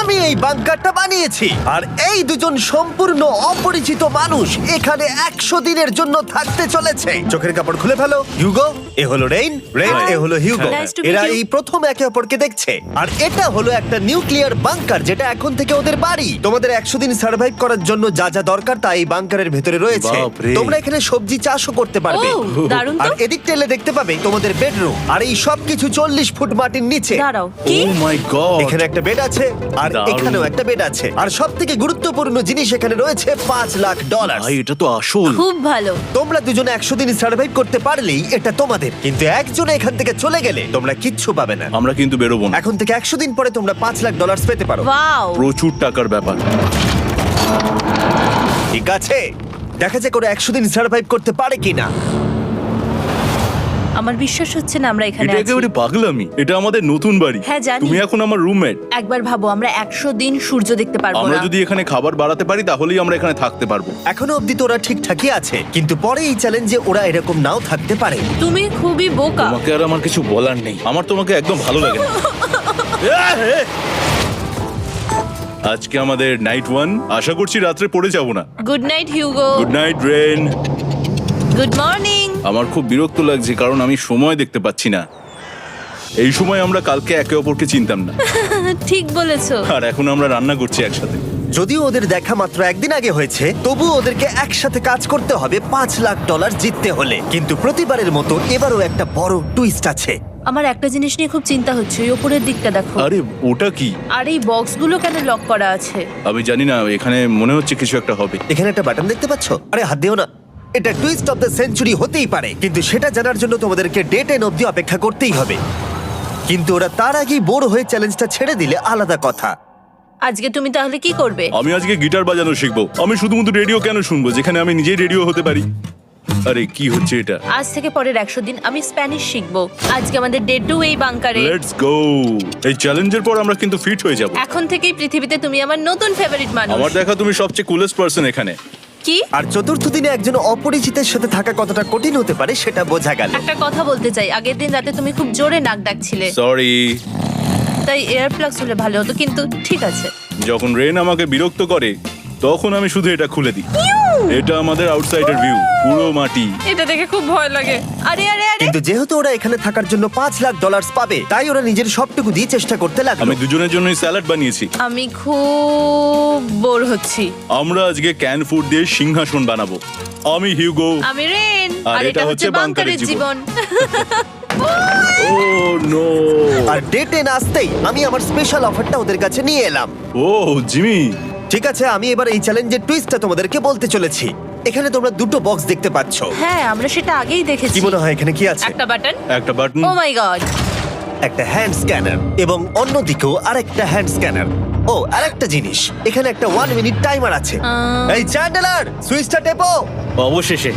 আমি এই বাংকারটা বানিয়েছি আর এই দুজন সম্পূর্ণ অপরিচিত মানুষ এখানে 100 দিনের জন্য থাকতে চলেছে। চোখের কাপড় খুলে ফেলো। হিউগো, এ হলো রেইন, এ হলো হিউগো। Nice to meet এরা you. এই প্রথম একে অপরকে দেখছে। আর এটা হলো একটা নিউক্লিয়ার বাংকার যেটা এখন থেকে ওদের বাড়ি। তোমাদের 100 দিন সার্ভাইভ করার জন্য যা যা দরকার তা এই বাংকারের ভেতরে রয়েছে। বাপরে। তোমরা এখানে সবজি চাষও করতে পারবে। ও, দারুণ তো। আর এদিক টেলে দেখতে পাবে তোমাদের বেডরুম। আর এই সব কিছু 40 ফুট মাটির নিচে। দাঁড়াও, কি? ও মাই গড। এখানে একটা বেড আছে আর দারুণ। এখানেও একটা বেড আছে। আর সবথেকে গুরুত্বপূর্ণ জিনিস এখানে রয়েছে $5 লাখ। ভাই এটা তো আসল। খুব ভালো। তোমরা দুজনে 100 দিন সার্ভাইভ করতে পারলেই এটা তোমাদের, কিন্তু একজন এখান থেকে চলে গেলে তোমরা কিচ্ছু পাবে না। আমরা কিন্তু বেরোবো না। এখন থেকে 100 দিন পরে তোমরা $5 লাখ পেতে পারো। ওয়াও। প্রচুর টাকার ব্যাপার। ঠিক আছে, দেখা যাক ওরা 100 দিন সার্ভাইভ করতে পারে কিনা। আমার বিশ্বাস হচ্ছে না আমরা এখানে এটা আছি। একেবারে পাগলামি। এটা আমাদের নতুন বাড়ি। হ্যাঁ, জানি। তুমি এখন আমার রুমমেট। একবার ভাবো, আমরা 100 দিন সূর্য দেখতে পারবো আমরা না। যদি এখানে খাবার বাড়াতে পারি তাহলেই আমরা এখানে থাকতে পারবো। এখনো অব্দি তো ওরা ঠিকঠাকই আছে, কিন্তু পরে এই চ্যালেঞ্জে ওরা এরকম নাও থাকতে পারে। তুমি খুবই বোকা। তোমাকে আর আমার কিছু বলার নেই। আমার তোমাকে একদম ভালো লাগে না। আজকে আমাদের নাইট 1। আশা করছি রাত্রে পড়ে যাব না। Good night Hugo. Good night Ren. Good morning. আমার খুব বিরক্ত লাগছে কারণ আমি সময় দেখতে পাচ্ছি না। এই সময় আমরা কালকে একে অপরকে চিনতাম না, ঠিক বলেছো। আর এখন আমরা রান্না করছি একসাথে। যদিও ওদের দেখা মাত্র একদিন আগে হয়েছে, তবুও ওদেরকে একসাথে কাজ করতে হবে $5 লাখ জিততে হলে। কিন্তু প্রতিবারের মতো এবারও একটা বড় টুইস্ট আছে। আমার একটা জিনিস নিয়ে খুব চিন্তা হচ্ছে, ওই উপরের দিকটা দেখো। আরে ওটা কি? আর এই বক্সগুলো কেন লক করা আছে? আমি জানি না, এখানে মনে হচ্ছে কিছু একটা হবে। এখানে একটা বাটন দেখতে পাচ্ছ? আরে হাত দিও না। এটা টুইস্ট অফ দ্য সেঞ্চুরি হতেই পারে, কিন্তু সেটা জানার জন্য তোমাদেরকে ডে 10 অব্দি অপেক্ষা করতেই হবে। কিন্তু ওরা তার আগেই বোর হয়ে চ্যালেঞ্জটা ছেড়ে দিলে আলাদা কথা। আজকে তুমি তাহলে কি করবে? আমি আজকে গিটার বাজানো শিখবো। আমি শুধুমাত্র রেডিও কেন শুনবো যেখানে আমি নিজেই রেডিও হতে পারি? আরে কি হচ্ছে এটা? আজ থেকে পরের 100 দিন আমি স্প্যানিশ শিখবো। আজকে আমাদের ডে 2 এই বাংকারে। Let's go. এই চ্যালেঞ্জের পর আমরা কিন্তু ফিট হয়ে যাব। এখন থেকেই পৃথিবীতে তুমি আমার নতুন ফেভারিট মানুষ। আমার দেখা তুমি সবচেয়ে কুলেস্ট পারসন এখানে। কি? আর চতুর্থ দিনে একজন অপরিচিতের সাথে থাকা কতটা কঠিন হতে পারে সেটা বোঝা গেল। একটা কথা বলতে চাই, আগের দিন রাতে তুমি খুব জোরে নাক ডাকছিলে, সরি। তাই এয়ার প্লাগস হলে ভালো হতো, কিন্তু ঠিক আছে। যখন রেন আমাকে বিরক্ত করে তখন আমি শুধু এটা খুলে দিই। এটা আমাদের আউটসাইডার ভিউ, পুরো মাটি। এটা দেখে খুব ভয় লাগে। আরে আরে আরে, কিন্তু যেহেতু ওরা এখানে থাকার জন্য $5 লাখ পাবে, তাই ওরা নিজের সবটুকু দিয়ে চেষ্টা করতে লাগলো। আমি দুজনের জন্যই স্যালাড বানিয়েছি। আমি খুব বোর হচ্ছি। আমরা আজকে ক্যান ফুড দিয়ে সিংহাসন বানাবো। আমি হিউগো। আমি রেন, আর আর এটা হচ্ছে বাংকারের জীবন। ও নো। আর ডে 10 আসতেই আমি আমার স্পেশাল অফারটা ওদের কাছে নিয়ে এলাম। ও জিমি। ঠিক আছে, আমি এবার এই চ্যালেঞ্জের টুইস্টটা তোমাদেরকে বলতে চলেছি। এখানে তোমরা দুটো বক্স দেখতে পাচ্ছ। হ্যাঁ, আমরা সেটা আগেই দেখেছি। কি মনে হয় এখানে কি আছে? একটা বাটন। একটা বাটন। O my god. একটা হ্যান্ড স্ক্যানার এবং অন্যদিকেও আরেকটা হ্যান্ড স্ক্যানার। ও, আরেকটা জিনিস, এখানে একটা 1 মিনিট টাইমার আছে। এই চ্যান্ডেলার, সুইচটা টেপো। অবশেষে।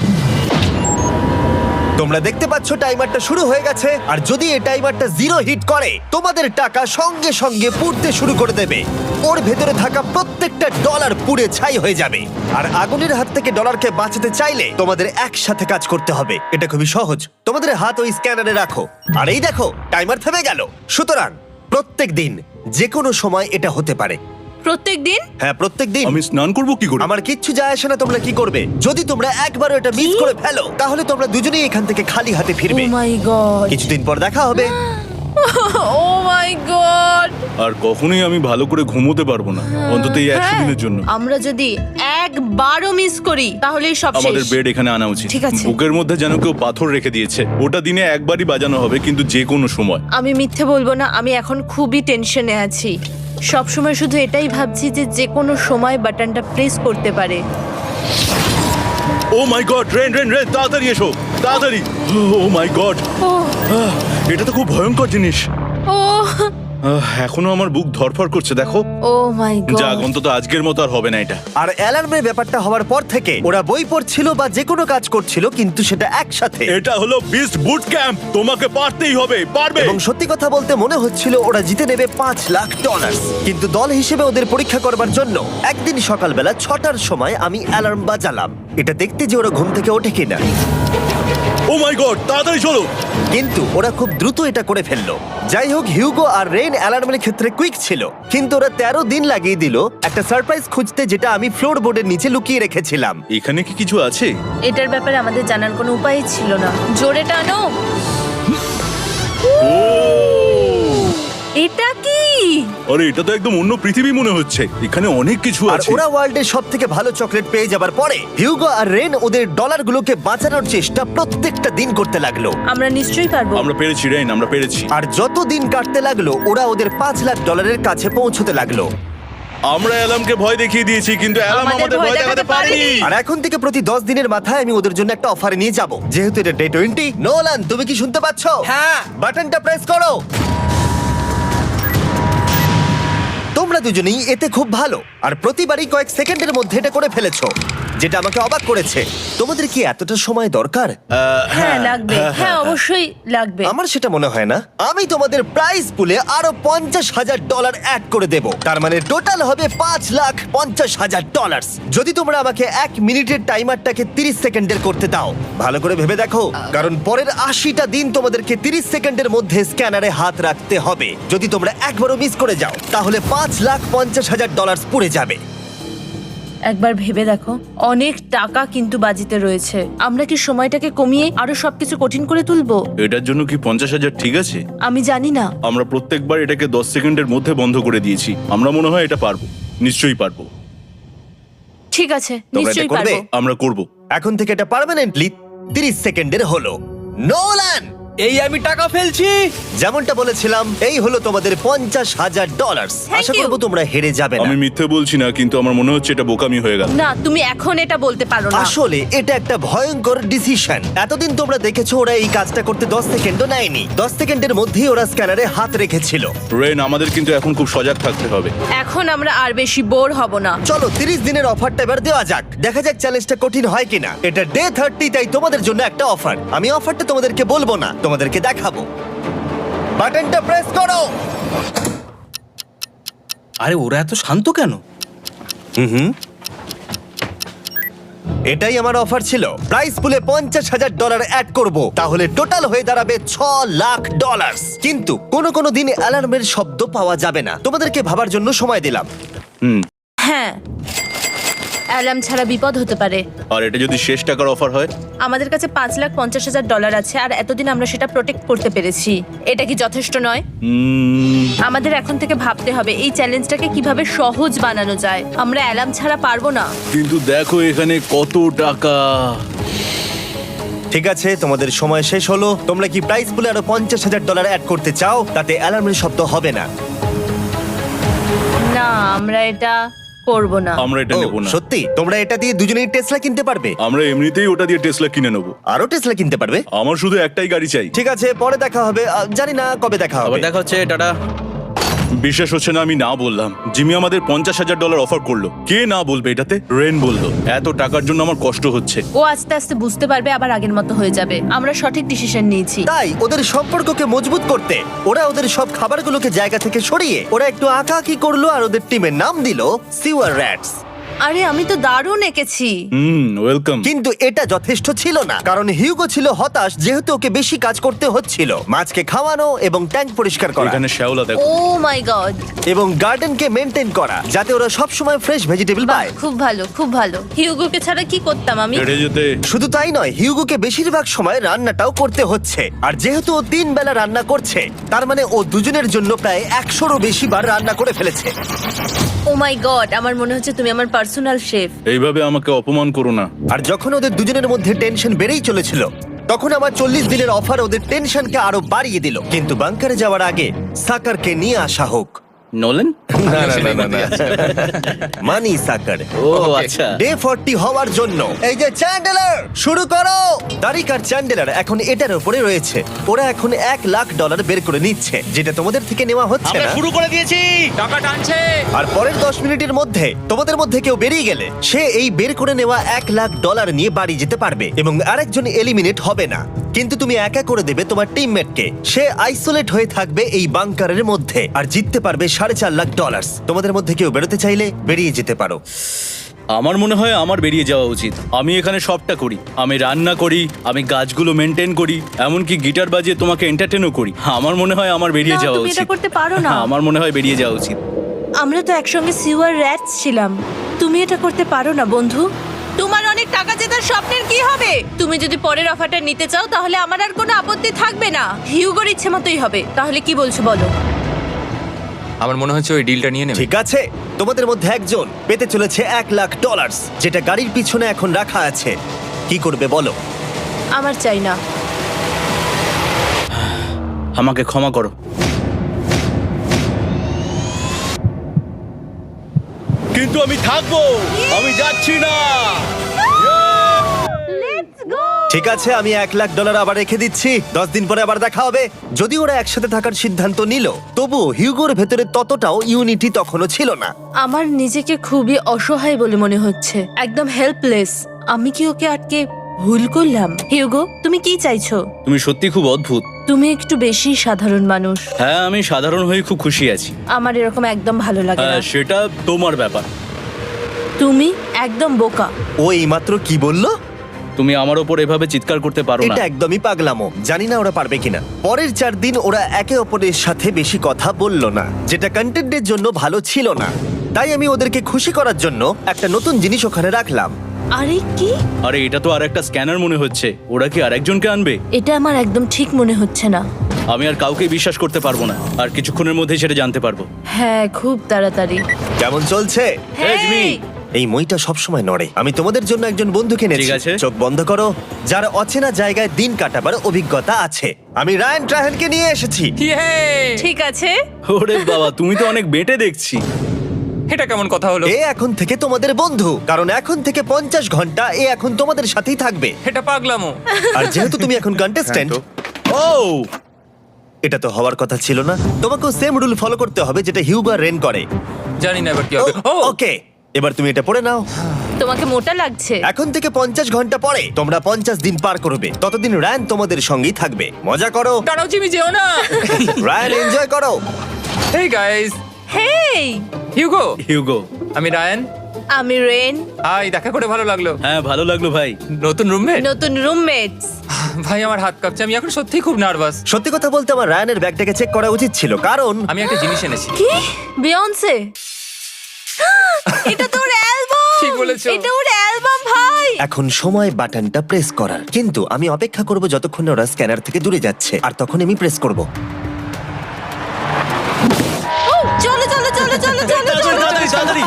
তোমরা দেখতে পাচ্ছ টাইমারটা শুরু হয়ে গেছে, আর যদি এই টাইমারটা 0 হিট করে তোমাদের টাকা সঙ্গে সঙ্গে পুড়তে শুরু করে দেবে। ওর ভেতরে থাকা প্রত্যেকটা ডলার পুড়ে ছাই হয়ে যাবে। আর আগুনের হাত থেকে ডলারকে বাঁচাতে চাইলে তোমাদের একসাথে কাজ করতে হবে। এটা খুবই সহজ। তোমাদের হাত ওই স্ক্যানারে রাখো, আর এই দেখো টাইমার থেমে গেল। সুতরাং প্রত্যেক দিন যে কোনো সময় এটা হতে পারে। প্রত্যেক দিন? হ্যাঁ, প্রত্যেক দিন। আমি স্নান করব কি করে? আমার কিচ্ছু যায় আসে না তোমরা কি করবে। যদি তোমরা একবারও এটা মিস করে ফেলো তাহলে তোমরা দুজনেই এখান থেকে খালি হাতে ও ফিরবে। মাই গড। কিছুদিন পর দেখা হবে। ও মাই গড। আর কখনোই আমি ভালো করে ঘুমোতে পারবো না, অন্তত এই 100 দিনের জন্য। আমরা যদি একবারও মিস করি তাহলেই সব আমাদের শেষ। বেড এখানে আনা উচিত। ঠিক আছে। বুকের মধ্যে যেন কেউ পাথর রেখে দিয়েছে। ওটা দিনে একবারই বাজানো হবে, কিন্তু যে কোনো সময়। আমি মিথ্যে বলবো না, আমি এখন খুবই টেনশনে আছি। সব সময় শুধু এটাই ভাবছি যে যে কোনো সময় বাটনটা প্রেস করতে পারে। ও my god, rain rain rain, তাড়াতাড়ি এসো, তাড়াতাড়ি। ও মাই গড, ও এটা তো খুব ভয়ঙ্কর জিনিস। ও এখনো আমার বুক ধরফর করছে, দেখো। ও মাই যাক, গড। অন্তত আজকের মতো আর হবে না এটা। আর অ্যালার্মের ব্যাপারটা হওয়ার পর থেকে ওরা বই পড়ছিল বা যে কোনো কাজ করছিল, কিন্তু সেটা একসাথে। এটা হলো বিস্ট বুট ক্যাম্প, তোমাকে পারতেই হবে, পারবে। এবং সত্যি কথা বলতে মনে হচ্ছিল ওরা জিতে নেবে $5 লাখ। কিন্তু দল হিসেবে ওদের পরীক্ষা করবার জন্য একদিন সকালবেলা 6টার সময় আমি অ্যালার্ম বাজালাম, এটা দেখতে যে ওরা ঘুম থেকে ওঠে কিনা। ও মাই গড, তাড়াতাড়ি চলো। কিন্তু ওরা খুব দ্রুত এটা করে ফেললো। যাই হোক, হিউগো আর রেন অ্যালার্মের ক্ষেত্রে কুইক ছিল, কিন্তু ওরা 13 দিন লাগিয়ে দিল একটা সারপ্রাইজ খুঁজতে, যেটা আমি ফ্লোর বোর্ডের নিচে লুকিয়ে রেখেছিলাম। এখানে কি কিছু আছে? এটার ব্যাপারে আমাদের জানার কোনো উপায় ছিল না। জোরে টানো। এটা কি? আরে এটা তো একদম অন্য পৃথিবী মনে হচ্ছে, এখানে অনেক কিছু আর আছে। ওরা ওয়ার্ল্ডের সব থেকে ভালো চকলেট পেয়ে যাবার পরে হিউগো আর রেন ওদের ডলারগুলোকে বাঁচানোর চেষ্টা প্রত্যেকটা দিন করতে লাগলো। আমরা নিশ্চয়ই পারবো। আমরা পেরেছি রেন, আমরা পেরেছি। আর যত দিন কাটতে লাগলো, ওরা ওদের $5,00,000 কাছে পৌঁছতে লাগলো। আমরা অ্যালামকে ভয় দেখিয়ে দিয়েছি, কিন্তু অ্যালাম আমাদের ভয় দেখাতে পারেনি। আর এখন থেকে প্রতি 10 দিনের মাথায় আমি ওদের জন্য একটা অফার নিয়ে যাব, যেহেতু এটা ডে 20। নোলান, তুমি কি শুনতে পাচ্ছ? হ্যাঁ। বাটনটা প্রেস করো। তোমরা দুজনেই এতে খুব ভালো, আর প্রতিবারই কয়েক সেকেন্ডের মধ্যে এটা করে ফেলেছো, যেটা আমাকে অবাক করেছে। তোমাদের কি এতটা সময় দরকার? হ্যাঁ লাগবে, হ্যাঁ অবশ্যই লাগবে। আমার সেটা মনে হয় না। আমি তোমাদের প্রাইস পুলে আরো $50,000 অ্যাড করে দেব, তার মানে টোটাল হবে $5,50,000। যদি তোমরা আমাকে 1 মিনিটের টাইমারটাকে 30 সেকেন্ডের করতে দাও। ভালো করে ভেবে দেখো, কারণ পরের 80টা দিন তোমাদেরকে 30 সেকেন্ডের মধ্যে স্ক্যানারে হাত রাখতে হবে। যদি তোমরা একবারও মিস করে যাও, তাহলে $5,50,000 পুড়ে যাবে। একবার ভেবে দেখো, অনেক টাকা কিন্তু বাজিতে রয়েছে। আমরা কি সময়টাকে কমিয়ে আরো সবকিছু কঠিন করে তুলবো? এটার জন্য কি 50,000 ঠিক আছে? আমি জানি না। আমরা প্রত্যেকবার এটাকে 10 সেকেন্ডের মধ্যে বন্ধ করে দিয়েছি। আমরা মনে হয় এটা পারবো, নিশ্চয়ই পারবো। ঠিক আছে, তোমরা এটা নিশ্চয়ই করবে? পারবো। আমরা করব। এখন থেকে এটা পার্মানেন্টলি 30 সেকেন্ডের হলো। নোলান, এই আমি টাকা ফেলছি। যেমনটা বলেছিলাম, এই হলো তোমাদের $50,000। Thank Asha you. করবো তোমরা হেরে যাবে না। আমি মিথ্যে বলছি না, কিন্তু আমার মনে হচ্ছে এটা বোকামি হয়ে গেল। না, তুমি এখন এটা বলতে পারো না। আসলে এটা একটা ভয়ঙ্কর ডিসিশন। এতদিন তোমরা দেখেছো ওরা এই কাজটা করতে 10 সেকেন্ডও নেয়নি। 10 সেকেন্ডের মধ্যেই ওরা স্ক্যানারে হাত রেখেছিল। রেন, আমাদের কিন্তু এখন খুব সজাগ থাকতে হবে। এখন আমরা আর বেশি বোর হব না। চলো 30 দিনের অফারটা এবার দেওয়া যাক, দেখা যাক চ্যালেঞ্জটা কঠিন হয় কিনা। এটা ডে 30, তাই তোমাদের জন্য একটা অফার। আমি অফারটা তোমাদেরকে বলবো না, তোমাদেরকে দেখাবো। বাটনটা প্রেস করো। আরে ওরা এত শান্ত কেন? এটাই আমার অফার ছিল। প্রাইস পুলে $50,000 অ্যাড করব, তাহলে টোটাল হয়ে দাঁড়াবে $6,00,000। কিন্তু কোনো দিন অ্যালার্মের শব্দ পাওয়া যাবে না। তোমাদেরকে ভাবার জন্য সময় দিলাম। হ্যাঁ, অ্যালার্ম ছাড়া বিপদ হতে পারে। আর এটা যদি শেষ টাকার অফার হয়? আমাদের কাছে $5,50,000 আছে, আর এতদিন আমরা সেটা প্রোটেক্ট করতে পেরেছি। এটা কি যথেষ্ট নয়? আমাদের এখন থেকে ভাবতে হবে এই চ্যালেঞ্জটাকে কিভাবে সহজ বানানো যায়। আমরা অ্যালার্ম ছাড়া পারবো না। কিন্তু দেখো এখানে কত টাকা। ঠিক আছে, তোমাদের সময় শেষ হলো। তোমরা কি প্রাইস পুলে আরো $50,000 অ্যাড করতে চাও? তাতে অ্যালার্মের শব্দ হবে না। না, আমরা এটা করব না। আমরা এটা ও, নেব না। সত্যি? তোমরা এটা দিয়ে দুজনেই টেসলা কিনতে পারবে? আমরা এমনিতেই ওটা দিয়ে টেসলা কিনে নেব। আরো টেসলা কিনতে পারবে? আমার শুধু একটাই গাড়ি চাই। ঠিক আছে, পরে দেখা হবে। জানি না কবে দেখা আবার হবে। দেখা হচ্ছে, টাটা। বিশ্বাস হচ্ছে না আমি না বললাম। জিমি আমাদের $50,000 অফার করলো। কে না বলবে এটাতে? রেন বললো। এত টাকার জন্য আমার কষ্ট হচ্ছে। ও আস্তে আস্তে বুঝতে পারবে, আবার আগের মতো হয়ে যাবে। আমরা সঠিক ডিসিশন নিয়েছি। তাই ওদের সম্পর্ককে মজবুত করতে ওরা ওদের সব খাবারগুলোকে জায়গা থেকে সরিয়ে ওরা একটু আঁকাআঁকি করলো, আর ওদের টিমের নাম দিল সিওয়ার র্যাটস। আরে আমি তো দারুণ এঁকেছি। ওয়েলকাম। কিন্তু এটা যথেষ্ট ছিল না, কারণ হিউগো ছিল হতাশ, যেহেতু ওকে বেশি কাজ করতে হচ্ছিল। মাছকে খাওয়ানো এবং ট্যাঙ্ক পরিষ্কার করা এখানে শ্যাওলা দেখো। ও মাই গড, এবং গার্ডেনকে মেনটেন করা, যাতে ওরা সব সময় ফ্রেশ ভেজিটেবল পায়। খুব ভালো, খুব ভালো। হিউগোকে ছাড়া কি করতাম আমি? হেঁটে যেতে। শুধু তাই নয়, হিউগোকে বেশিরভাগ সময় রান্নাটাও করতে হচ্ছে। আর যেহেতু ও 3 বেলা রান্না করছে, তার মানে ও দুজনের জন্য প্রায় 100রও বেশি বার রান্না করে ফেলেছে। ও মাই গড, আমার মনে হচ্ছে তুমি আমার পার্সোনাল শেফ। এইভাবে আমাকে অপমান করো না। আর যখন ওদের দুজনের মধ্যে টেনশন বেড়েই চলেছিল, তখন আমার 40 দিনের অফার ওদের টেনশনকে আরো বাড়িয়ে দিল। কিন্তু বাংকারে যাওয়ার আগে সাকারকে নিয়ে আসা হোক। নোলেন? মানি সাকার। ও আচ্ছা। ডে 40 হওয়ার জন্য এই যে চ্যান্ডেলার শুরু করো। তারিক আর চ্যান্ডেলার এখন এটার উপরে রয়েছে। ওরা এখন $1,00,000 বের করে নিচ্ছে, যেটা তোমাদের থেকে নেওয়া হচ্ছে আমরা না। শুরু করে দিয়েছি, টাকা টানছে। আর পরের 10 মিনিটের মধ্যে তোমাদের মধ্যে কেউ বেরিয়ে গেলে সে এই বের করে নেওয়া $1,00,000 নিয়ে বাড়ি যেতে পারবে, এবং আরেকজন এলিমিনেট হবে না। কিন্তু তুমি একা করে দেবে তোমার টিমমেটকে। সে আইসোলেট হয়ে থাকবে এই বাংকারের মধ্যে, আর জিততে পারবে $4.5 লাখ। তোমাদের মধ্যে কেউ বেরোতে চাইলে বেরিয়ে যেতে পারো। আমার মনে হয় আমার বেরিয়ে যাওয়া উচিত। আমি এখানে সবটা করি, আমি রান্না করি, আমি গাছগুলো মেনটেন করি, এমনকি গিটার বাজিয়ে তোমাকে এন্টারটেনও করি। আমার মনে হয় আমার বেরিয়ে না, যাওয়া তুমি এটা উচিত। করতে পারো না। আমার মনে হয় বেরিয়ে যাওয়া উচিত। আমরা তো একসঙ্গে সিওয়ার র্যাটস ছিলাম। তুমি এটা করতে পারো না বন্ধু। তোমার অনেক টাকা জেতার স্বপ্নের কি হবে? তুমি যদি পরের অফারটা নিতে চাও তাহলে আমার আর কোনো আপত্তি থাকবে না। হিউগোর ইচ্ছে মতোই হবে। তাহলে কি বলছো বলো? আমার মনে হচ্ছে ওই ডিলটা নিয়ে নেবে। ঠিক আছে, তোমাদের মধ্যে একজন পেতে চলেছে $1,00,000, যেটা গাড়ির পিছনে এখন রাখা আছে। কি করবে বলো? আমার চাই না। আমাকে ক্ষমা করো। কিন্তু আমি থাকবো, আমি যাচ্ছি না। ঠিক আছে, আমি $1,00,000 আবার রেখে দিচ্ছি। 10 দিন পরে আবার দেখা হবে। যদি ওরা একসাথে থাকার সিদ্ধান্ত নিল, তবু হিউগোর ভেতরে ততটাও ইউনিটি তখনও ছিল না। আমার নিজেকে খুবই অসহায় বলে মনে হচ্ছে, একদম হেল্পলেস। আমি কি ওকে আটকে ভুল করলাম? হিউগো, তুমি কি চাইছো? তুমি সত্যি খুব অদ্ভুত। তুমি একটু বেশি সাধারণ মানুষ। হ্যাঁ, আমি সাধারণ হয়ে খুব খুশি আছি। আমার এরকম একদম ভালো লাগে না। হ্যাঁ, সেটা তোমার ব্যাপার। তুমি একদম বোকা। ও এইমাত্র কি বললো? তুমি আমার ওপর এভাবে চিৎকার করতে পারো না। এটা একদমই পাগলামো। জানি না ওরা পারবে কিনা। পরের 4 দিন ওরা একে অপরের সাথে বেশি কথা বলল না, যেটা কন্টেন্টের জন্য ভালো ছিল না। তাই আমি ওদেরকে খুশি করার জন্য একটা নতুন জিনিস ওখানে রাখলাম। আরে কি? আরে এটা তো আর একটা স্ক্যানার মনে হচ্ছে। ওরা কি আরেকজনকে আনবে? এটা আমার একদম ঠিক মনে হচ্ছে না। আমি আর কাউকে বিশ্বাস করতে পারবো না। আর কিছুক্ষণের মধ্যেই সেটা জানতে পারবো। হ্যাঁ, খুব তাড়াতাড়ি। কেমন চলছে? Hey, Jimmy! এই মইটা সবসময় নড়ে। আমি তোমাদের জন্য একজন বন্ধুকে এনেছি। ঠিক আছে। চোখ বন্ধ করো। যার অচেনা জায়গায় দিন কাটাবার অভিজ্ঞতা আছে। আমি রায়ান ট্রাহেনকে নিয়ে এসেছি। ইয়ে! ঠিক আছে। ওরে বাবা, তুমি তো অনেক বেটে দেখছি। এটা কেমন কথা হলো? এ এখন থেকে তোমাদের বন্ধু, কারণ এখন থেকে 50 ঘন্টা এ এখন তোমাদের সাথেই থাকবে। এটা পাগলামো। আর যেহেতু তুমি এখন কন্টেস্ট্যান্ট, ও এটা তো হওয়ার কথা ছিল না। তোমাকেও সেম রুল ফলো করতে হবে যেটা হিউগো আর রেন করে। জানি না এবার কি হবে। ও ওকে, এবার তুমি এটা পড়ে নাও। তোমাকে মোটা লাগছে। এখন থেকে 50 ঘন্টা পরে তোমরা 50 দিন পার করবে। ততদিন রায়ান তোমাদের সঙ্গেই থাকবে। মজা করো। দাঁড়াও জিমি, যেও না। রায়ান, এনজয় করো। হেই গাইস, হেই, হিউগো। হিউগো। আমি রায়ান। আমি রেন। হাই, দেখা করে ভালো লাগলো। হ্যাঁ, ভালো লাগলো ভাই। নতুন রুমমেট। নতুন রুমমেটস। ভাই আমার হাত কাঁপছে, আমি এখন সত্যিই খুব নার্ভাস। সত্যি কথা বলতে আমার রায়ানের ব্যাগটাকে চেক করা উচিত ছিল, কারণ আমি একটা জিনিস এনেছি। কি? বিয়ন্সে? এটা তোর অ্যালবাম। ঠিক বলেছো। এটা ওর অ্যালবাম ভাই। এখন সময় বাটনটা প্রেস করার। কিন্তু আমি অপেক্ষা করব যতক্ষণ না ওরা স্ক্যানার থেকে দূরে যাচ্ছে, আর তখন আমি প্রেস করব। ও, চলো চলো চলো চলো চলো চলো। তাড়াতাড়ি।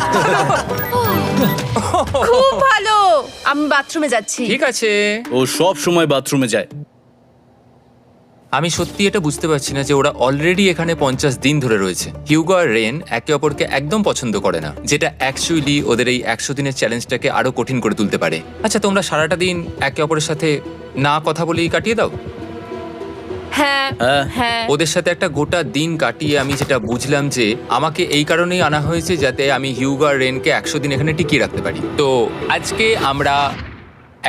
খুব ভালো। আমি বাথরুমে যাচ্ছি। ঠিক আছে। ও সব সময় বাথরুমে যায়। আমি সত্যি এটা বুঝতে পারছি না যে ওরা অলরেডি এখানে 50 দিন ধরে রয়েছে। হিউগো আর রেন একে অপরকে একদম পছন্দ করে না, যেটা অ্যাকচুয়ালি ওদের এই 100 দিনের চ্যালেঞ্জটাকে আরো কঠিন করে তুলতে পারে। আচ্ছা, তোমরা সারাটা দিন একে অপরের সাথে না কথা বলেই কাটিয়ে দাও? হ্যাঁ হ্যাঁ। হ্যাঁ। ওদের সাথে একটা গোটা দিন কাটিয়ে আমি যেটা বুঝলাম যে আমাকে এই কারণেই আনা হয়েছে যাতে আমি হিউগো আর রেনকে 100 দিন এখানে টিকিয়ে রাখতে পারি। তো আজকে আমরা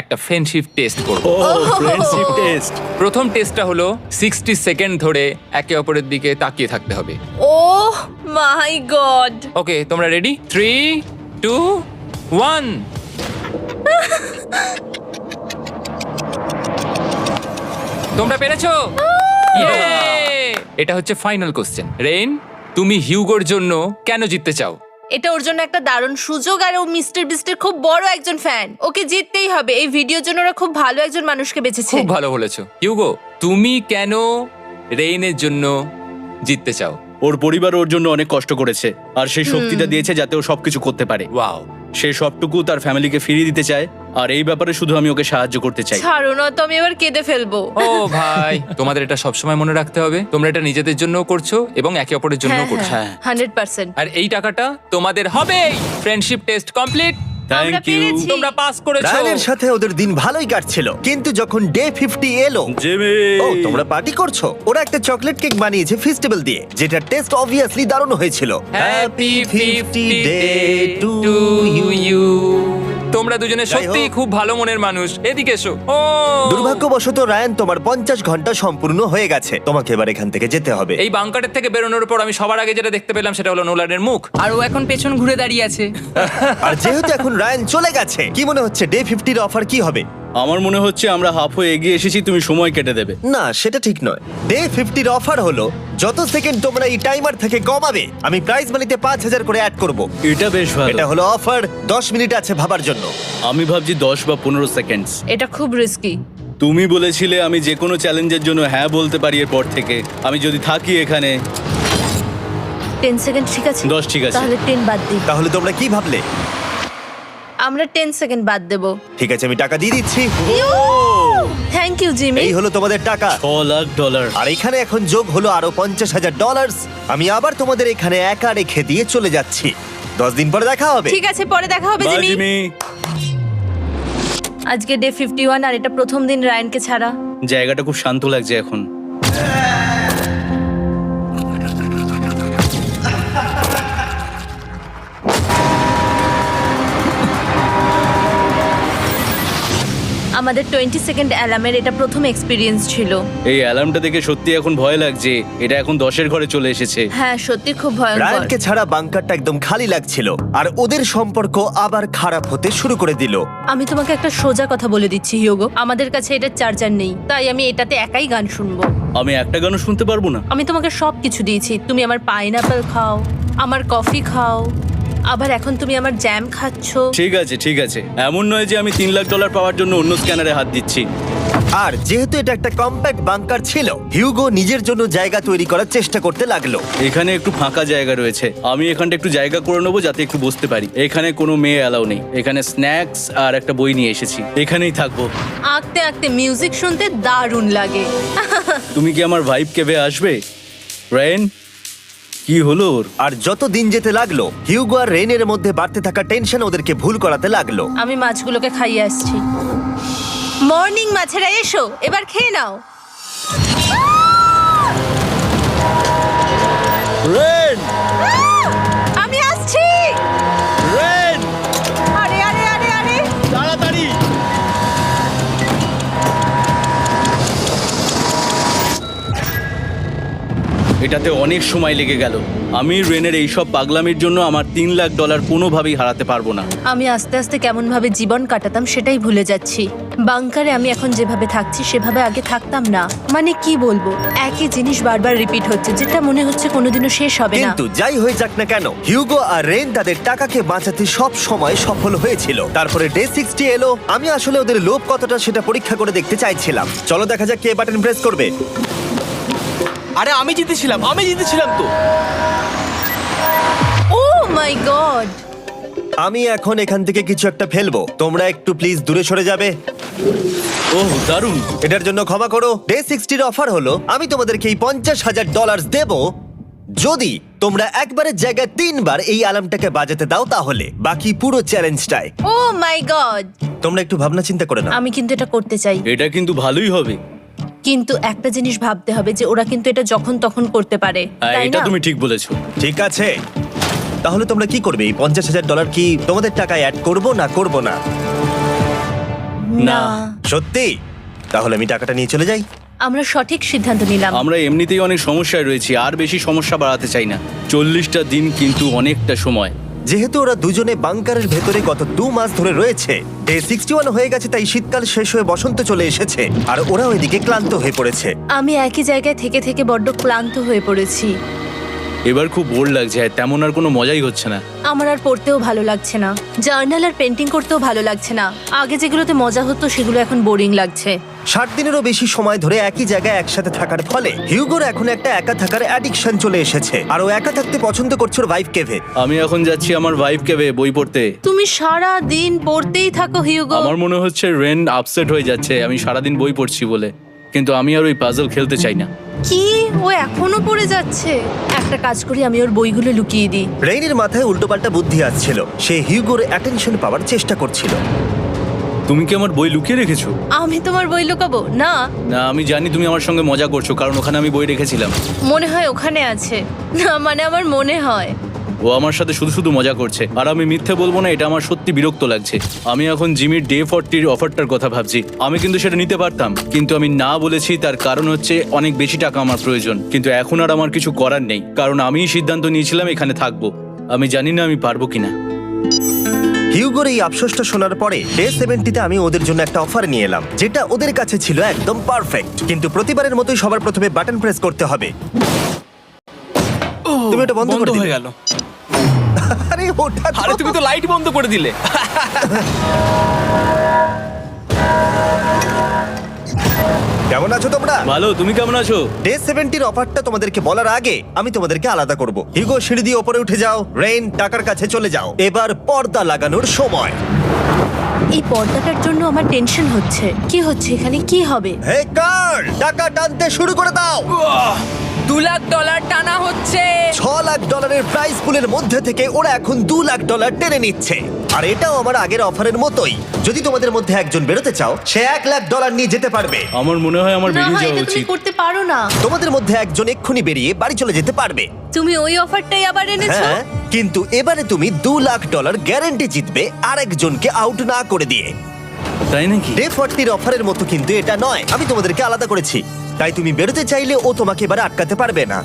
একটা ফ্রেন্ডশিপ টেস্ট করব। ও ফ্রেন্ডশিপ টেস্ট। প্রথম টেস্টটা হলো 60 সেকেন্ড ধরে একে অপরের দিকে তাকিয়ে থাকতে হবে। ওহ মাই গড। ওকে, তোমরা রেডি? 3, 2, 1। তোমরা পেরেছো? Yay! এটা হচ্ছে ফাইনাল কোশ্চেন। রেইন, তুমি হিউগোর জন্য কেন জিততে চাও? এটা ওর জন্য একটা দারুণ সুযোগ, আর ও মিস্টার বিস্টের খুব বড় একজন ফ্যান। ওকে জিততেই হবে। এই ভিডিওর জন্য ওরা খুব ভালো একজন মানুষকে বেছেছে। খুব ভালো বলেছো। হিউগো, তুমি কেন রেইনের জন্য জিততে চাও? ওর পরিবার ওর জন্য অনেক কষ্ট করেছে, আর সেই শক্তিটা দিয়েছে যাতে ও সবকিছু করতে পারে। ওয়াও। সে সবটুকু তার ফ্যামিলিকে ফিরিয়ে দিতে চায়, আর এই ব্যাপারে শুধু আমি ওকে সাহায্য করতে চাই। ছাড়ো না তো, আমি এবার কেঁদে ফেলবো। ও ভাই, তোমাদের এটা সবসময় মনে রাখতে হবে। তোমরা এটা নিজেদের জন্য করছো এবং একে অপরের জন্য করছো। হ্যাঁ। 100%। আর এই টাকাটা তোমাদের হবেই। Friendship test complete. আমরা থ্যাংক ইউ পেরেছি। তোমরা পাস করেছো। রায়ানের সাথে ওদের দিন ভালোই কাটছিল, কিন্তু যখন ডে 50 এলো, জিমি। ও তোমরা পার্টি করছো। ওরা একটা চকলেট কেক বানিয়েছে ফেস্টিভ্যাল দিয়ে, যেটা টেস্ট অবভিয়াসলি দারুণ হয়েছিল। Happy 50 day day to to you. তোমরা দুজনে যাই সত্যিই হোক। খুব ভালো মনের মানুষ, এদিকে এসো। ও দুর্ভাগ্যবশত রায়ান, তোমার 50 ঘন্টা সম্পূর্ণ হয়ে গেছে, তোমাকে এবার এখান থেকে যেতে হবে। এই বাংকারের থেকে বেরোনোর পর আমি সবার আগে যেটা দেখতে পেলাম সেটা হলো নোলানের মুখ। আর ও এখন পেছন ঘুরে দাঁড়িয়ে আছে। আর যেহেতু এখন রায়ান চলে গেছে, কি মনে হচ্ছে ডে 50 অফার কি হবে? আমার মনে হচ্ছে আমরা হাফ হয়ে এগিয়ে এসেছি, তুমি সময় কেটে দেবে। না, সেটা ঠিক নয়। ডে 50 অফার হলো যত সেকেন্ড তোমরা এই টাইমার থেকে কমাবে, আমি প্রাইজ মানিতে 5000 করে অ্যাড করব। এটা বেশ ভালো। এটা হলো অফার, 10 মিনিট আছে ভাবার জন্য। আমি ভাবছি 10 বা 15 সেকেন্ডস। এটা খুব রিস্কি। তুমি বলেছিলে আমি যে কোনো চ্যালেঞ্জের জন্য হ্যাঁ বলতে পারি এরপর থেকে। আমি যদি থাকি এখানে 10 সেকেন্ড ঠিক আছে? 10 ঠিক আছে। তাহলে 10 বাদ দিই। তাহলে তোমরা কি ভাবলে? আমরা 10 সেকেন্ড বাদ দেব। ঠিক আছে, আমি টাকা দিয়ে দিচ্ছি। Thank you Jimmy. এই হলো তোমাদের টাকা। $6,00,000। আর এখানে এখন যোগ হলো আরো $50,000। আমি আবার তোমাদের এখানে একা রেখে দিয়ে চলে যাচ্ছি। 10 দিন পরে দেখা হবে। ঠিক আছে, পরে দেখা হবে বাই জিমি। জিমি। আজকে ডে 51 আর এটা প্রথম দিন রায়ানকে ছাড়া। জায়গাটা খুব শান্ত লাগছে এখন। আমাদের 20 সেকেন্ড অ্যালার্মের এটা প্রথম এক্সপিরিয়েন্স ছিল। এই অ্যালার্মটা দেখে সত্যি এখন ভয় লাগছে। এটা এখন 10-এর ঘরে চলে এসেছে। হ্যাঁ, সত্যি খুব ভয়ঙ্কর। রায়ানকে ছাড়া বাংকারটা একদম খালি লাগছিল, আর ওদের সম্পর্ক আবার খারাপ হতে শুরু করে দিল। আমি তোমাকে একটা সোজা কথা বলে দিচ্ছি হিয়োগো, আমাদের কাছে এটা চার্জার নেই, তাই আমি এটাতে একাই গান শুনবো। আমি একটা গানও শুনতে পারবো না। আমি তোমাকে সব কিছু দিয়েছি, তুমি আমার পাইনাপেল খাও, আমার কফি খাও, আবার এখন তুমি আমার জ্যাম খাচ্ছো। ঠিক আছে ঠিক আছে, এমন নয় যে আমি $3,00,000 পাওয়ার জন্য অন্য স্ক্যানারে হাত দিচ্ছি। আর যেহেতু এটা একটা কম্প্যাক্ট বাংকার ছিল, হিউগো নিজের জন্য জায়গা তৈরি করার চেষ্টা করতে লাগলো। এখানে একটু ফাঁকা জায়গা রয়েছে, আমি এখানটা একটু জায়গা করে নেবো যাতে একটু বসতে পারি। এখানে কোনো মেয়ে অ্যালাউ নেই। এখানে স্ন্যাক্স আর একটা বই নিয়ে এসেছি, এখানেই থাকবো। আঁকতে আঁকতে মিউজিক শুনতে দারুণ লাগে। তুমি কি আমার ভাইব কেবে আসবে? রেন, কি হলো ওর? আর যত দিন যেতে লাগলো, হিউগো আর রেনের মধ্যে বাড়তে থাকা টেনশন ওদেরকে ভুল করাতে লাগলো। আমি মাছগুলোকে খাইয়ে আসছি। মর্নিং মাছেরা, এসো এবার খেয়ে নাও। রেন, আমি আসছি। রেন, আরে আরে আরে আরে, তাড়াতাড়ি! এটাতে অনেক সময় লেগে গেল। আমি রেনের এইসব পাগলামির জন্য আমার $3,00,000 কোনোভাবেই হারাতে পারবো না। আমি আস্তে আস্তে কেমন ভাবে জীবন কাটাতাম সেটাই ভুলে যাচ্ছি। বাংকারে আমি এখন যেভাবে থাকছি সেভাবে আগে থাকতাম না। মানে কি বলবো, একই জিনিস বারবার রিপিট হচ্ছে, যেটা মনে হচ্ছে কোনোদিনও শেষ হবে না। কিন্তু যাই হয়ে যাক না কেন, হিউগো আর রেন তাদের টাকাকে বাঁচাতে সব সময় সফল হয়েছিল। তারপরে ডে 60 এলো। আমি আসলে ওদের লোভ কতটা সেটা পরীক্ষা করে দেখতে চাইছিলাম। চলো দেখা যাক কে বাটন প্রেস করবে। আরে আমি জিতেছিলাম তো। ও মাই গড! আমি এখন এখান থেকে কিছু একটা ফেলবো, তোমরা একটু প্লিজ দূরে সরে যাবে। ওহ দারুণ। এটার জন্য ক্ষমা করো। ডে 60 অফার হলো আমি তোমাদেরকে এই $50,000 দেব যদি তোমরা একবারের জায়গায় 3 বার এই অ্যালার্মটাকে বাজাতে দাও, তাহলে বাকি পুরো চ্যালেঞ্জটাই। ও মাই গড! তোমরা একটু ভাবনা চিন্তা করে নাও। আমি কিন্তু এটা করতে চাই, এটা কিন্তু ভালোই হবে। কিন্তু একটা জিনিস ভাবতে হবে যে ওরা কিন্তু এটা যখন তখন করতে পারে, হ্যাঁ, তাই এটা না? তুমি ঠিক বলেছো। ঠিক আছে, তাহলে তোমরা কি করবে? এই $50,000 কি তোমাদের টাকায় অ্যাড করবো না করবো না? না, সত্যি? তাহলে আমি টাকাটা নিয়ে চলে যাই। আমরা সঠিক সিদ্ধান্ত নিলাম। আমরা এমনিতেই অনেক সমস্যায় রয়েছি, আর বেশি সমস্যা বাড়াতে চাই না। 40টা দিন কিন্তু অনেকটা সময়। যেহেতু ওরা দুজনে বাংকারের ভেতরে গত 2 মাস ধরে রয়েছে, ডে 61 হয়ে গেছে, তাই শীতকাল শেষ হয়ে বসন্ত চলে এসেছে, আর ওরা ওইদিকে ক্লান্ত হয়ে পড়েছে। আমি একই জায়গায় থেকে থেকে বড্ড ক্লান্ত হয়ে পড়েছি। এবার খুব বোর লাগছে, তেমন আর কোনো মজাই হচ্ছে না। আমার আর পড়তেও ভালো লাগছে না, জার্নাল আর পেন্টিং করতেও ভালো লাগছে না। আগে যেগুলোতে মজা হতো সেগুলো এখন বোরিং লাগছে। 60 দিনেরও বেশি সময় ধরে একই জায়গায় একসাথে থাকার ফলে হিউগোর এখন একটা একা থাকার অ্যাডিকশন চলে এসেছে, আর ও একা থাকতে পছন্দ করছে ওর ভাইফ কেভে। আমি এখন যাচ্ছি আমার ওয়াইফ কেবে বই পড়তে। তুমি সারা দিন পড়তেই থাকো হিউগো। আমার মনে হচ্ছে রেন আপসেট হয়ে যাচ্ছে আমি সারাদিন বই পড়ছি বলে, কিন্তু আমি আর ওই পাজল খেলতে চাই না। কি, ও এখনো পড়ে যাচ্ছে? একটা কাজ করি, আমি ওর বইগুলো লুকিয়ে দিই। রেইনের মাথায় উল্টোপাল্টা বুদ্ধি আসছিল, সে হিউগোর অ্যাটেনশন পাওয়ার চেষ্টা করছিল। তুমি কি আমার বই লুকিয়ে রেখেছো? আমি তোমার বই লুকাবো না? না, আমি জানি তুমি আমার সঙ্গে মজা করছো, কারণ ওখানে আমি বই রেখেছিলাম। মনে হয় ওখানে আছে। না মানে আমার মনে হয়। ও আমার সাথে শুধু শুধু মজা করছে, আর আমি মিথ্যে বলবো না, এটা আমার সত্যি বিরক্ত লাগছে। আমি এখন জিমির ডে 40 অফারটার কথা ভাবছি। আমি কিন্তু সেটা নিতে পারতাম, কিন্তু আমি না বলেছি। তার কারণ হচ্ছে অনেক বেশি টাকা আমার প্রয়োজন, কিন্তু এখন আর আমার কিছু করার নেই, কারণ আমিই সিদ্ধান্ত নিয়েছিলাম এখানে থাকবো। আমি জানি না আমি পারবো কিনা। হিউগোর এই আফসোসটা শোনার পরে ডে 70-তে আমি ওদের জন্য একটা অফার নিয়ে এলাম, যেটা ওদের কাছে ছিল একদম পারফেক্ট। কিন্তু প্রতিবারের মতোই সবার প্রথমে বাটন প্রেস করতে হবে। তুমি এটা বন্ধ করে হয়ে দিলে। গেল। আরে ওটা তো- আরে তুমি তো লাইট বন্ধ করে দিলে। কেমন আছো তোমরা? ভালো, তুমি কেমন আছো? ডে 70-র অফারটা তোমাদেরকে বলার আগে আমি তোমাদেরকে আলাদা করব। হিউগো, সিঁড়ি দিয়ে ওপরে উঠে যাও। রেইন, টাকার কাছে চলে যাও। এবার পর্দা লাগানোর সময়। এই পর্দাটার জন্য আমার টেনশন হচ্ছে। কি হচ্ছে এখানে, কি হবে? হে কার্ল, টাকা টানতে শুরু করে দাও। $2,00,000 টানা হচ্ছে। $6,00,000 প্রাইস পুলের মধ্যে থেকে ওরা এখন $2,00,000 টেনে নিচ্ছে। আর এটাও আমার আগের অফারের মতোই। যদি তোমাদের মধ্যে একজন বেরোতে চাও, সে $1,00,000 নিয়ে যেতে পারবে। আমার মনে হয় আমার না বেরিয়ে হয় যাওয়া এটা তুমি উচিত। করতে পারো না। তোমাদের মধ্যে একজন এক্ষুনি বেরিয়ে বাড়ি চলে যেতে পারবে। তুমি ওই অফারটাই আবার এনেছো। হ্যাঁ, কিন্তু এবারে তুমি $2,00,000 গ্যারান্টি জিতবে আরেকজনকে আউট না করে দিয়ে। তাই নাকি? ডে 40-র অফারের মতো কিন্তু এটা নয়। আমি তোমাদেরকে আলাদা করেছি, তাই তুমি বেরোতে চাইলে ও তোমাকে এবারে আটকাতে পারবে না।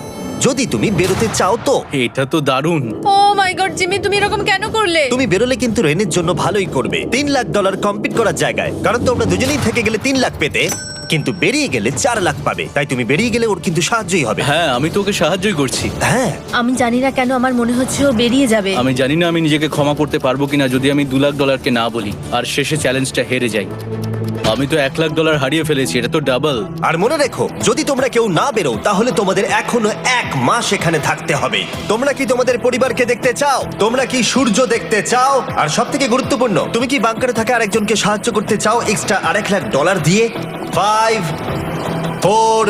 যদি তুমি বেরোতে চাও তো। এটা তো দারুণ। ও মাই গড জিমি, তুমি এরকম কেন করলে? তুমি বেরোলে কিন্তু রেনের জন্য ভালোই করবে। $3,00,000 কম্পিট করার জায়গায়, কারণ তোমরা দুজনেই থেকে গেলে 3 লাখ পেতে, কিন্তু বেরিয়ে গেলে 4 লাখ পাবে। তাই তুমি বেরিয়ে গেলে ওর কিন্তু সাহায্যই হবে। হ্যাঁ, আমি তোকে সাহায্যই করছি। হ্যাঁ, আমি জানি না কেন আমার মনে হচ্ছে ও বেরিয়ে যাবে। আমি জানি না আমি নিজেকে ক্ষমা করতে পারবো কিনা যদি আমি $2,00,000 না বলি আর শেষে চ্যালেঞ্জটা হেরে যাই। আমি তো $1,00,000 হারিয়ে ফেলেছি, এটা তো ডাবল। আর মনে রেখো, যদি তোমরা কেউ না বেরো তাহলে তোমাদের এখনো 1 মাস এখানে থাকতে হবে। তোমরা কি তোমাদের পরিবারকে দেখতে চাও? তোমরা কি সূর্য দেখতে চাও? আর সবথেকে গুরুত্বপূর্ণ, তুমি কি বাংকারে থাকা আরেকজনকে সাহায্য করতে চাও এক্সট্রা $1,00,000 দিয়ে? 5 4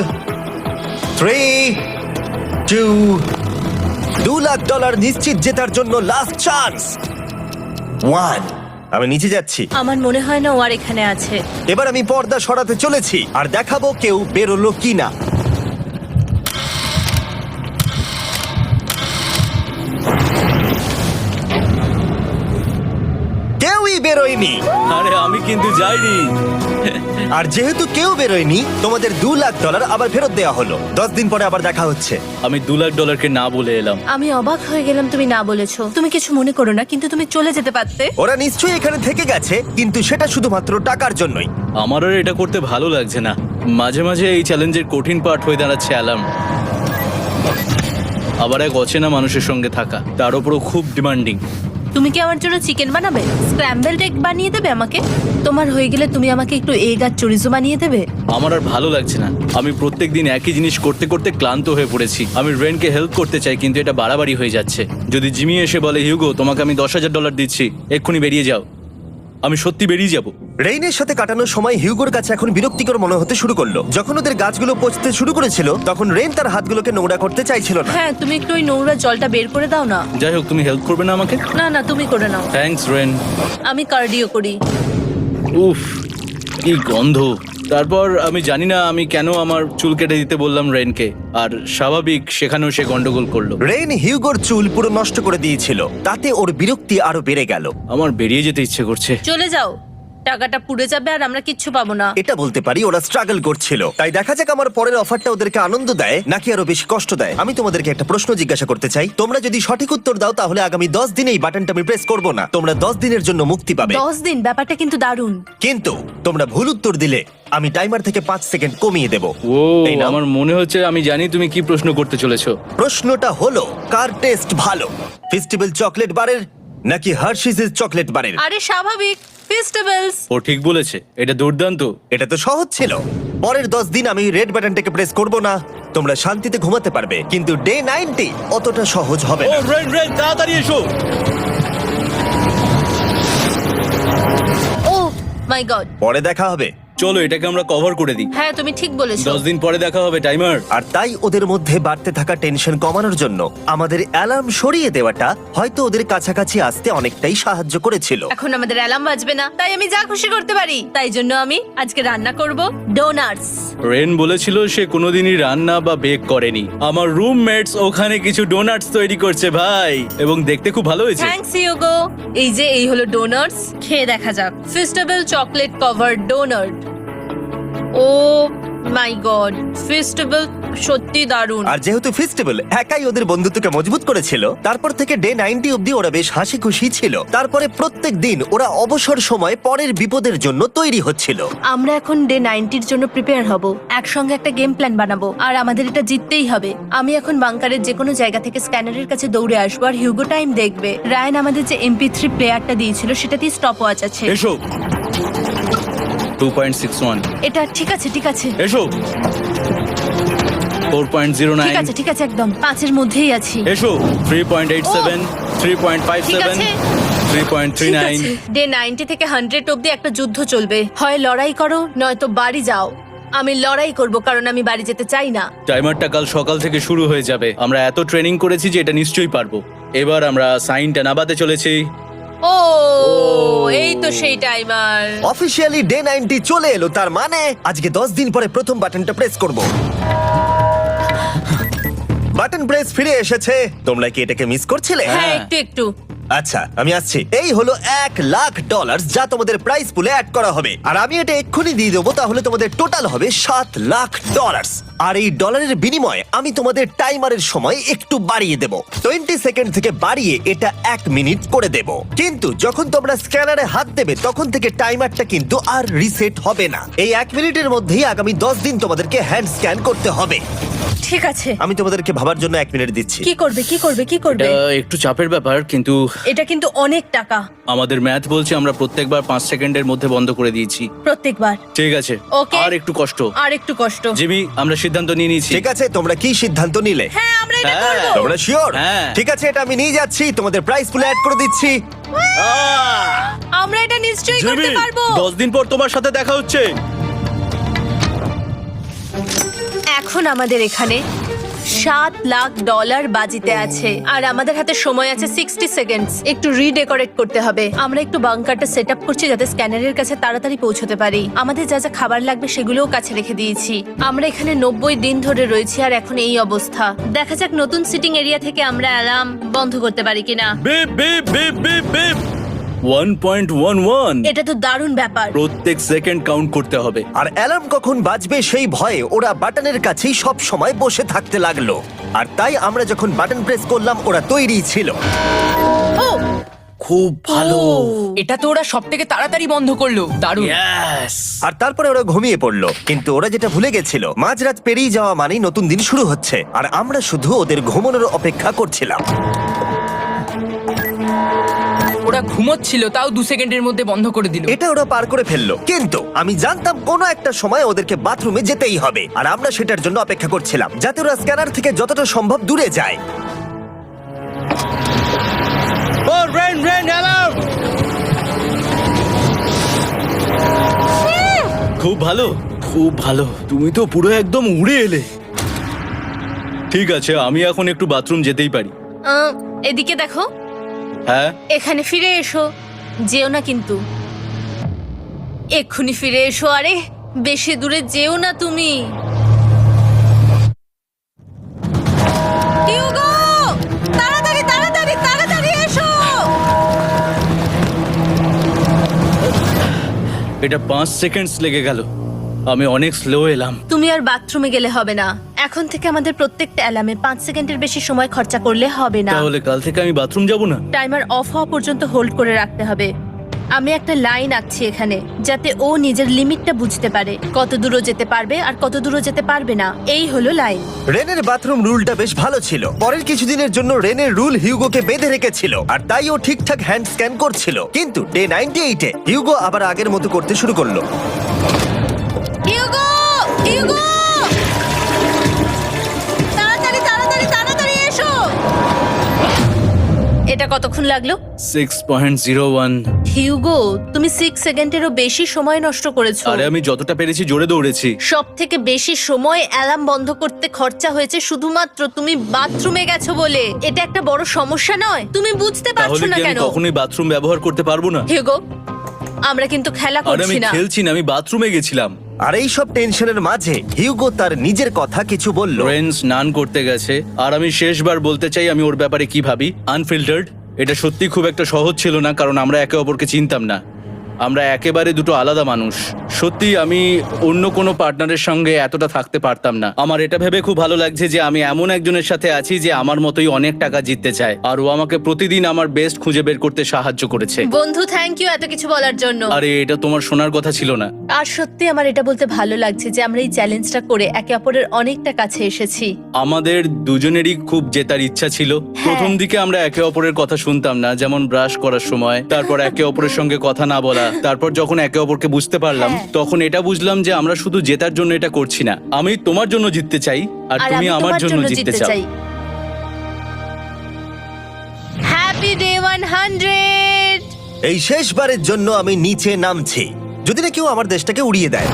3 2 $2,00,000 নিশ্চিত জেতার জন্য লাস্ট চান্স। 1। আমি নিচে যাচ্ছি। আমার মনে হয় না ও আর এখানে আছে। এবার আমি পর্দা সরাতে চলেছি আর দেখাবো কেউ বেরোলো কিনা। কেউই বেরোয়নি। আরে আমি কিন্তু যাইনি। আর যেহেতু কেউ বেরোয়নি, তোমাদের $2,00,000 আবার ফেরত দেওয়া হলো। 10 দিন পরে আবার দেখা হচ্ছে। আমি $2,00,000 না বলে এলাম। আমি অবাক হয়ে গেলাম তুমি না বলেছো। তুমি কিছু মনে করো না, কিন্তু তুমি চলে যেতে পারতে। ওরা নিশ্চয়ই এখানে থেকে গেছে, কিন্তু সেটা শুধুমাত্র টাকার জন্যই। আমার আর এটা করতে ভালো লাগছে না। মাঝে মাঝে এই চ্যালেঞ্জের কঠিন পার্ট হয়ে দাঁড়াচ্ছে অ্যালার্ম। আবার এক অচেনা মানুষের সঙ্গে থাকা, তার উপরও খুব ডিমান্ডিং। তুমি কি আমার জন্য চিকেন বানাবে? স্ক্র্যাম্বলড এগ বানিয়ে দেবে আমাকে? তোমার হয়ে গেলে তুমি আমাকে একটু এগ আর চরিজো বানিয়ে দেবে? আমার আর ভালো লাগছে না। আমি প্রত্যেকদিন একই জিনিস করতে করতে ক্লান্ত হয়ে পড়েছি। আমি রেনকে হেল্প করতে চাই, কিন্তু এটা বাড়াবাড়ি হয়ে যাচ্ছে। যদি জিমি এসে বলে, হিউগো তোমাকে আমি $10,000 দিচ্ছি, এক্ষুনি বেরিয়ে যাও, আমি সত্যি বেরিয়ে যাব। রেইনের সাথে কাটানোর সময় হিউগোর কাছে এখন বিরক্তিকর মনে হতে শুরু করলো। যখন ওদের গাছগুলো পচতে শুরু করেছিল, তখন রেইন তার হাতগুলোকে নোংরা করতে চাইছিল না। হ্যাঁ, তুমি একটু ওই নোংরা জলটা বের করে দাও না। যাই হোক, তুমি হেল্প করবে না আমাকে? না না, তুমি করে নাও। থ্যাঙ্কস রেন। আমি কার্ডিও করি। উফ, কি গন্ধ। তারপর আমি জানি না আমি কেন আমার চুল কেটে দিতে বললাম রেনকে, আর স্বাভাবিক সেখানেও সে গন্ডগোল করলো। রেইন হিউগোর চুল পুরো নষ্ট করে দিয়েছিল, তাতে ওর বিরক্তি আরো বেড়ে গেল। আমার বেরিয়ে যেতে ইচ্ছে করছে। চলে যাও, টাকাটা পুড়ে যাবে আর আমরা কিচ্ছু পাবো না। এটা বলতে পারি ওরা স্ট্রাগল করছিল। তাই দেখা যাক আমার পরের অফারটা ওদেরকে আনন্দ দেয় নাকি আরো বেশি কষ্ট দেয়। আমি তোমাদেরকে একটা প্রশ্ন জিজ্ঞাসা করতে চাই। তোমরা যদি সঠিক উত্তর দাও তাহলে আগামী 10 দিনে এই বাটনটা আমি প্রেস করব না। তোমরা 10 দিনের জন্য মুক্তি পাবে। 10 দিন? ব্যাপারটা কিন্তু দারুণ। কিন্তু তোমরা ভুল উত্তর দিলে আমি টাইমার থেকে 5 সেকেন্ড কমিয়ে দেব। ও, এই নাও। আমার মনে হচ্ছে আমি জানি তুমি কি প্রশ্ন করতে চলেছো। প্রশ্নটা হলো, কার টেস্ট ভালো, ফেস্টিভ্যাল চকলেট বারের নাকি হার্শিসের চকলেট বারের? আরে স্বাভাবিক, ফেস্টিভ্যালস। ও ঠিক বলেছে, এটা দুর্দান্ত। এটা তো সহজ ছিল। পরের 10 দিন আমি রেড বাটনটাকে প্রেস করব না, তোমরা শান্তিতে ঘুমাতে পারবে। কিন্তু ডে 90 অতটা সহজ হবে ও না। রেন তাড়াতাড়ি এসো। ও মাই গড। পরে দেখা হবে। চলো এটাকে আমরা কভার করে দিই। হ্যাঁ, তুমি ঠিক বলেছো। 10 দিন পরে দেখা হবে টাইমার। আর তাই ওদের মধ্যে বাড়তে থাকা টেনশন কমানোর জন্য আমাদের অ্যালার্ম সরিয়ে দেওয়াটা হয়তো ওদের কাছাকাছি আসতে অনেকটাই সাহায্য করেছিল। এখন আমাদের অ্যালার্ম বাজবে না, তাই আমি যা খুশি করতে পারি। তাই জন্য আমি আজকে রান্না করব ডোনাটস। রেন বলেছিল সে কোনোদিনই রান্না বা বেক করেনি। আমার রুমমেটস ওখানে কিছু ডোনাটস তৈরি করছে ভাই, এবং দেখতে খুব ভালো হয়েছে। থ্যাঙ্কস হিউগো। এই হলো ডোনাটস, খেয়ে দেখা যাক। Festival chocolate covered doughnut. Oh my god, festival সত্যি দারুণ। আর যেহেতু ফেস্টিভ্যাল একাই ওদের বন্ধুত্বকে মজবুত করেছিল, তারপর থেকে ডে 90 অব্দি ওরা বেশ হাসি খুশি ছিল। তারপরে প্রত্যেক দিন ওরা অবসর সময় পরের বিপদের জন্য তৈরি হচ্ছিল। আমরা এখন ডে 90-র জন্য প্রিপেয়ার হব, একসঙ্গে একটা গেম প্ল্যান বানাবো, আর আমাদের এটা জিততেই হবে। আমি এখন বাংকারের যে কোনো জায়গা থেকে স্ক্যানারের কাছে দৌড়ে আসবো, আর হিউগো টাইম দেখবে। রায়ান আমাদের যে MP3 প্লেয়ারটা দিয়েছিল সেটাতেই স্টপ ওয়াচ আছে। এসো। 2.61। এটা ঠিক আছে, ঠিক আছে, এসো। 4.09। ঠিক আছে, ঠিক আছে, একদম 5-এর মধ্যেই আছি। এসো। 3.87, 3.57, 3.39। ডে 90 থেকে 100 অব্দি একটা যুদ্ধ চলবে। হয় লড়াই করো, নয়তো বাড়ি যাও। আমি লড়াই করব, কারণ আমি বাড়ি যেতে চাই না। টাইমারটা কাল সকাল থেকে শুরু হয়ে যাবে। আমরা এত ট্রেনিং করেছি যে এটা নিশ্চয়ই পারবো। এবার আমরা সাইনটা নাবাতে চলেছি। ও, এই তো সেই টাইমার। অফিসিয়ালি ডে 90 চলে এলো, তার মানে আজকে 10 দিন পরে প্রথম বাটনটা প্রেস করব। বাটন প্রেস ফিরে এসেছে। তোমরা কি এটাকে মিস করছিলে? হ্যাঁ, একটু একটু। আচ্ছা, আমি আসছি। এই হলো $1,00,000 যা তোমাদের প্রাইস পুলে অ্যাড করা হবে, আর আমি এটা এক্ষুনি দিয়ে দেবো। তাহলে তোমাদের টোটাল হবে $7,00,000। আর এই ডলারের বিনিময়ে আমি তোমাদের টাইমারের সময় একটু বাড়িয়ে দেব। 20 সেকেন্ড থেকে বাড়িয়ে এটা 1 মিনিট করে দেব। কিন্তু যখন তোমরা স্ক্যানারে হাত দেবে তখন থেকে টাইমারটা কিন্তু আর রিসেট হবে না। এই 1 মিনিটের মধ্যেই আগামী 10 দিন তোমাদেরকে হ্যান্ড স্ক্যান করতে হবে। ঠিক আছে, আমি তোমাদেরকে ভাবার জন্য 1 মিনিট দিচ্ছি। কি করবে, কি করবে, কি করবে? এটা একটু চাপের ব্যাপার, কিন্তু এটা কিন্তু অনেক টাকা। আমাদের ম্যাথ বলছে আমরা প্রত্যেকবার 5 সেকেন্ডের মধ্যে বন্ধ করে দিয়েছি। প্রত্যেকবার। ঠিক আছে, Okay. আর একটু কষ্ট। আর একটু কষ্ট। জিমি, আমরা সিদ্ধান্ত নিয়ে নিয়েছি। ঠিক আছে, তোমরা কি সিদ্ধান্ত নিলে? হ্যাঁ, আমরা এটা হ্যাঁ। করব। তোমরা শিওর? হ্যাঁ। ঠিক আছে, এটা আমি নিয়ে যাচ্ছি, তোমাদের প্রাইস পুলে অ্যাড করে দিচ্ছি। আমরা এটা নিশ্চয়ই জিমি, করতে পারবো। 10 দিন পর তোমার সাথে দেখা হচ্ছে। এখন আমাদের এখানে $7,00,000 বাজিতে আছে, আর আমাদের হাতে সময় আছে 60 সেকেন্ডস। একটু রিডেকোরেট করতে হবে। আমরা একটু বাংকারটা সেট আপ করছি যাতে স্ক্যানারের কাছে তাড়াতাড়ি পৌঁছতে পারি। আমাদের যা যা খাবার লাগবে সেগুলোও কাছে রেখে দিয়েছি। আমরা এখানে 90 দিন ধরে রয়েছি, আর এখন এই অবস্থা। দেখা যাক নতুন সিটিং এরিয়া থেকে আমরা অ্যালার্ম বন্ধ করতে পারি কিনা। Beep beep beep beep beep. 1.11। এটা তো দারুণ ব্যাপার। প্রত্যেক সেকেন্ড কাউন্ট করতে হবে। আর অ্যালার্ম কখন বাজবে সেই ভয়ে ওরা বাটনের কাছেই সব সময় বসে থাকতে লাগলো। আর তাই আমরা যখন বাটন প্রেস করলাম ওরা তৈরি ছিল। ও, খুব ভালো। এটা তো ওরা সব থেকে তাড়াতাড়ি বন্ধ করলো, দারুণ। ইয়েস। আর তারপরে ওরা ঘুমিয়ে পড়লো। কিন্তু ওরা যেটা ভুলে গেছিল, মাঝরাত পেরিয়ে যাওয়া মানেই নতুন দিন শুরু হচ্ছে, আর আমরা শুধু ওদের ঘুমানোর অপেক্ষা করছিলাম। ওরা ঘুমোচ্ছিল, তাও 2 সেকেন্ডের মধ্যে বন্ধ করে দিল। এটা ওরা পার করে ফেললো, কিন্তু আমি জানতাম কোনো একটা সময় ওদেরকে বাথরুমে যেতেই হবে, আর আমরা সেটার জন্য অপেক্ষা করছিলাম যাতে ওরা স্ক্যানার থেকে যতটা সম্ভব দূরে যায়। ও রেন রেন অ্যালার্ম। খুব ভালো, খুব ভালো। তুমি তো পুরো একদম উড়ে এলে। ঠিক আছে, আমি এখন একটু বাথরুম যেতেই পারি। এদিকে দেখো, হ্যাঁ। এখানে ফিরে এসো। যেও না কিন্তু, এক্ষুনি ফিরে এসো। আরে বেশি দূরে যেও না তুমি। হিউগো, তাড়াতাড়ি তাড়াতাড়ি তাড়াতাড়ি এসো। এটা 5 সেকেন্ডস লেগে গেল। আমি অনেক স্লো এলাম। তুমি আর বাথরুমে গেলে হবে না। এখন থেকে আমাদের প্রত্যেকটা অ্যালার্মে 5 সেকেন্ডের বেশি সময় খরচা করলে হবে না। তাহলে কাল থেকে আমি বাথরুম যাব না? টাইমার অফ হওয়া পর্যন্ত হোল্ড করে রাখতে হবে। আমি একটা লাইন আঁকছি এখানে, যাতে ও নিজের লিমিটটা বুঝতে পারে, কত দূরও যেতে পারবে আর কত দূরও যেতে পারবে না। এই হলো লাইন। রেনের বাথরুম রুলটা বেশ ভালো ছিল। পরের কিছুদিনের জন্য রেনের রুল হিউগোকে বেঁধে রেখেছিল, আর তাই ও ঠিকঠাক হ্যান্ড স্ক্যান করছিল। কিন্তু ডে 98-এ হিউগো আবার আগের মতো করতে শুরু করলো। হিউগো, হিউগো, তাড়াতাড়ি তাড়াতাড়ি তাড়াতাড়ি এসো। এটা কতক্ষণ লাগলো? 6.01। হিউগো, তুমি 6 সেকেন্ডেরও বেশি সময় নষ্ট করেছো। আরে আমি যতটা পেরেছি জোরে দৌড়েছি। সব থেকে বেশি সময় অ্যালার্ম বন্ধ করতে খরচা হয়েছে শুধুমাত্র তুমি বাথরুমে গেছো বলে। এটা একটা বড় সমস্যা নয়? তুমি বুঝতে পারছো তাহলে না কি আমি কেন? কখনোই বাথরুম ব্যবহার করতে পারবো না? হিউগো, আমরা কিন্তু খেলা আরে আমি করছি না। খেলছি না, আমি বাথরুমে গেছিলাম। আর এই সব টেনশনের মাঝে হিউগো তার নিজের কথা কিছু বলল। রেন স্নান করতে গেছে আর আমি শেষবার বলতে চাই আমি ওর ব্যাপারে কি ভাবি। আনফিল্টার্ড, এটা সত্যি খুব একটা সহজ ছিল না, কারণ আমরা একে অপরকে চিনতাম না। আমরা একেবারে দুটো আলাদা মানুষ। সত্যি আমি অন্য কোনো পার্টনারের সঙ্গে এতটা থাকতে পারতাম না। আমার এটা ভেবে খুব ভালো লাগছে যে আমি এমন একজনের সাথে আছি যে আমার মতোই অনেক টাকা জিততে চায়, আর ও আমাকে প্রতিদিন আমার বেস্ট খুঁজে বের করতে সাহায্য করেছে। বন্ধু, থ্যাংক ইউ এত কিছু বলার জন্য। আরে এটা তোমার শোনার কথা ছিল না। আর সত্যি আমার এটা বলতে ভালো লাগছে যে আমরা এই চ্যালেঞ্জটা করে একে অপরের অনেকটা কাছে এসেছি। আমাদের দুজনেরই খুব জেতার ইচ্ছা ছিল। প্রথম দিকে আমরা একে অপরের কথা শুনতাম না, যেমন ব্রাশ করার সময়, তারপর একে অপরের সঙ্গে কথা না বলা। তারপর যখন একে অপরকে বুঝতে পারলাম, তখন এটা বুঝলাম যে আমরা শুধু জেতার জন্য এটা করছি না। আমি তোমার জন্য জিততে চাই আর তুমি আমি আমার তোমার জন্য জিততে চাও। Happy day 100। এই শেষবারের জন্য আমি নিচে নামছি, যদি না কেউ আমার দেশটাকে উড়িয়ে দেয়।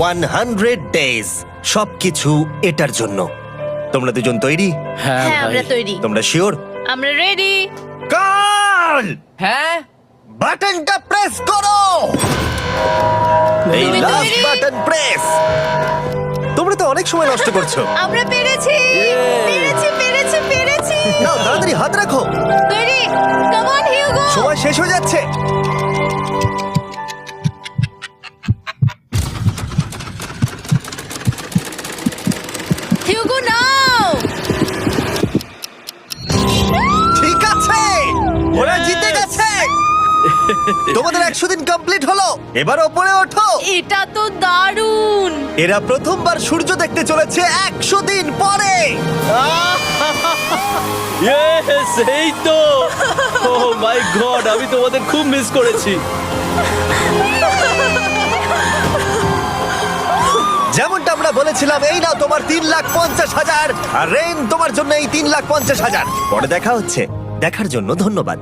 100 ডেজ, সবকিছু এটার জন্য। তোমরা দুজন তৈরি? হ্যাঁ হ্যাঁ, আমরা ভাই। তৈরি, তোমরা শিওর? আমরা রেডি। কার্ল, হ্যাঁ বাটনটা প্রেস করো। এই তুমি লাস্ট তৈরি? Button press. তোমরা তো অনেক সময় নষ্ট করছো। আমরা পেরেছি, পেরেছি, পেরেছি, পেরেছি। নাও তাড়াতাড়ি হাত রাখো, তৈরি? Come on Hugo. সময় শেষ হয়ে যাচ্ছে। হিউগো নাও। ঠিক আছে, ওরা জিতে গেছে। তোমাদের 100 দিন কমপ্লিট হলো, এবার ওপরে ওঠো। এটা তো দারুণ। এরা প্রথমবার সূর্য দেখতে চলেছে 100 দিন পরে। Yes, এই তো। Oh my God, আমি তোমাদের খুব মিস করেছি। যেমনটা আমরা বলেছিলাম, এই নাও তোমার 3,50,000, আর রেন তোমার জন্য এই 3,50,000। পরে দেখা হচ্ছে, দেখার জন্য ধন্যবাদ।